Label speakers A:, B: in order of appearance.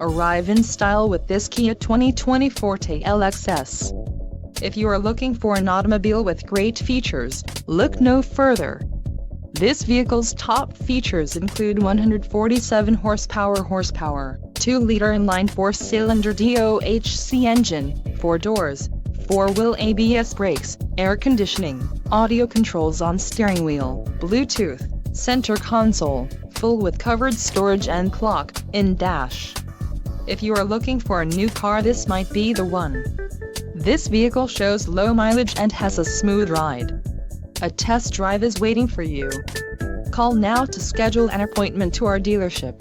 A: Arrive in style with this Kia 2020 Forte LXS. If you are looking for an automobile with great features, look no further. This vehicle's top features include 147 horsepower, 2-liter inline 4-cylinder DOHC engine, 4 doors, 4-wheel ABS brakes, air conditioning, audio controls on steering wheel, Bluetooth, center console, full with covered storage and clock-in dash. If you are looking for a new car, this might be the one. This vehicle shows low mileage and has a smooth ride. A test drive is waiting for you. Call now to schedule an appointment to our dealership.